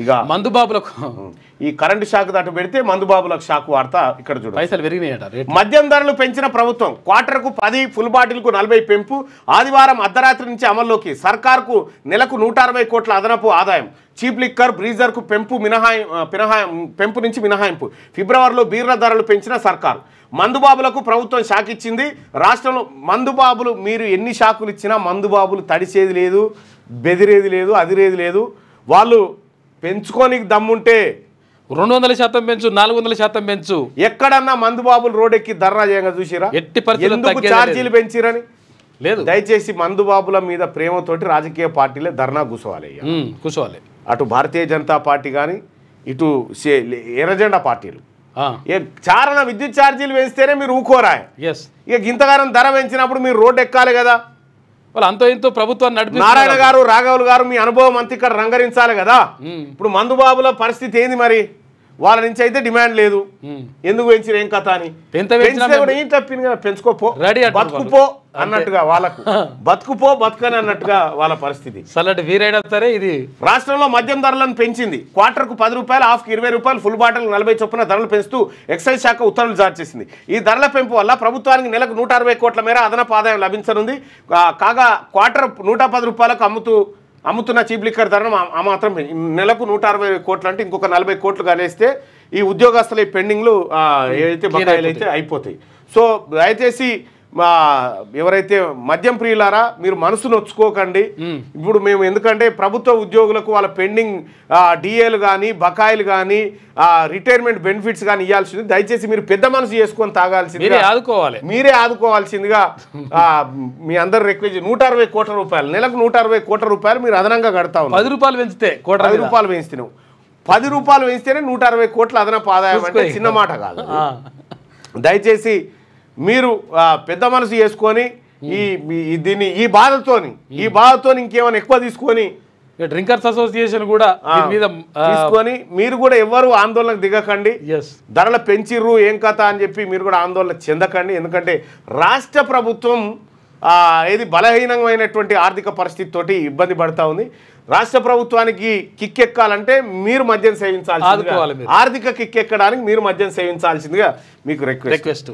ఇక మందుబాబులకు ఈ current shock దాటి పెడితే మందుబాబులకు షాక్ వార్త ఇక్కడ చూడండి. పైసలు పెరిగినాయట రేట్. మద్యం ధరలు పెంచిన ప్రభుత్వం, క్వార్టర్కు 10, ఫుల్ బాటిల్కు 40 పెంపు. ఆదివారం అర్ధరాత్రి నుంచి అమల్లోకి. సర్కార్కు నెలకు 160 కోట్ల అదనపు ఆదాయం. చీప్ లిక్కర్, బ్రీజర్కు పెంపు నుంచి మినహాయింపు. ఫిబ్రవరిలో బీర్ల ధరలు పెంచిన సర్కారు. మందుబాబులకు ప్రభుత్వం షాక్ ఇచ్చింది. రాష్ట్రంలో మందుబాబులు మీరు ఎన్ని షాకులు ఇచ్చినా మందుబాబులు తడిసేది లేదు, బెదిరేది లేదు, అదిరేది లేదు. వాళ్ళు పెంచుకోనికి దమ్ముంటే 200% పెంచు, 400% పెంచు. ఎక్కడన్నా మందుబాబులు రోడ్డెక్కి ధర్నా చేయంగా చూసిరా? ఎట్టి పరిస్థితుల్లో ఎందుకు ఛార్జీలు పెంచిరని లేదు. దయచేసి మందుబాబుల మీద ప్రేమతోటి రాజకీయ పార్టీలే ధర్నా కూర్చోవాలి. కూర్చోవాలి. అటు భారతీయ జనతా పార్టీ కానీ ఇటు ఎర్రజెండా పార్టీలు చారణ విద్యుత్ ఛార్జీలు పెంచితేనే మీరు ఊకోరా. ఇక ఇంతగానం ధర పెంచినప్పుడు మీరు రోడ్డు ఎక్కాలి కదా. వాళ్ళు అంతో ఇంతో ప్రభుత్వాన్ని నడిపి నారాయణ గారు, రాఘవులు గారు మీ అనుభవం అంతా ఇక్కడ రంగరించాలి కదా. ఇప్పుడు మందుబాబుల పరిస్థితి ఏంది మరి? వాళ్ళ నుంచి అయితే డిమాండ్ లేదు. ఎందుకు పెంచిన ఏం కథ అని ఏం తప్పింది కదా, పెంచుకోపో బతుకుపో అన్నట్టుగా వాళ్ళకు, బతుకుపో బతుకని అన్నట్టుగా వాళ్ళ పరిస్థితి. సల్లటి వీరైనా సరే ఇది రాష్ట్రంలో మద్యం ధరలను పెంచింది. క్వార్టర్కు 10 రూపాయలు, హాఫ్కి 20 రూపాయలు, ఫుల్ బాటిల్ 40 చొప్పున ధరలు పెంచుతూ ఎక్సైజ్ శాఖ ఉత్తర్వులు జారీ చేసింది. ఈ ధరల పెంపు వల్ల ప్రభుత్వానికి నెలకు 160 కోట్ల మేర అదనపు ఆదాయం లభించనుంది. కాగా క్వార్టర్ 110 రూపాయలకు అమ్ముతున్న చీప్ లిక్కర్ ధరను ఆ మాత్రం నెలకు 160 కోట్లు అంటే ఇంకొక 40 కోట్లు కలిస్తే ఈ ఉద్యోగస్తుల పెండింగ్లు ఏవైతే బకాయిలు అయితే అయిపోతాయి. సో దయచేసి ఎవరైతే మద్యం ప్రియులారా మీరు మనసు నొచ్చుకోకండి. ఇప్పుడు మేము ఎందుకంటే ప్రభుత్వ ఉద్యోగులకు వాళ్ళ పెండింగ్ డిఏలు కానీ బకాయిలు కానీ రిటైర్మెంట్ బెనిఫిట్స్ కానీ ఇవ్వాల్సింది. దయచేసి మీరు పెద్ద మనసు చేసుకొని తాగాల్సిందిగా మీరే ఆదుకోవాల్సిందిగా మీ అందరు రిక్వెస్ట్. 160 కోట్ల రూపాయలు నెలకు 160 కోట్ల రూపాయలు మీరు అదనంగా కడతా ఉన్నారు. 10 రూపాయలు పెంచితే 10 రూపాయలు పెంచినావు. 10 రూపాయలు పెంచితేనే 160 కోట్ల అదనపు ఆదాయం అంటే చిన్న మాట కాదు. దయచేసి మీరు పెద్ద మనసు చేసుకొని దీన్ని ఈ బాధతో ఇంకేమైనా ఎక్కువ తీసుకొని డ్రింకర్స్ అసోసియేషన్ కూడా తీసుకొని మీరు కూడా ఎవరు ఆందోళనకు దిగకండి. ధరల పెంచిర్రు ఏం కథ అని చెప్పి మీరు కూడా ఆందోళన చెందకండి. ఎందుకంటే రాష్ట్ర ప్రభుత్వం ఏది బలహీనమైనటువంటి ఆర్థిక పరిస్థితితోటి ఇబ్బంది పడతా ఉంది. రాష్ట్ర ప్రభుత్వానికి కిక్కెక్కాలంటే మీరు మద్యం సేవించాల్సిందిగా, ఆర్థిక కిక్కెక్కడానికి మీరు మద్యం సేవించాల్సిందిగా మీకు రిక్వెస్ట్.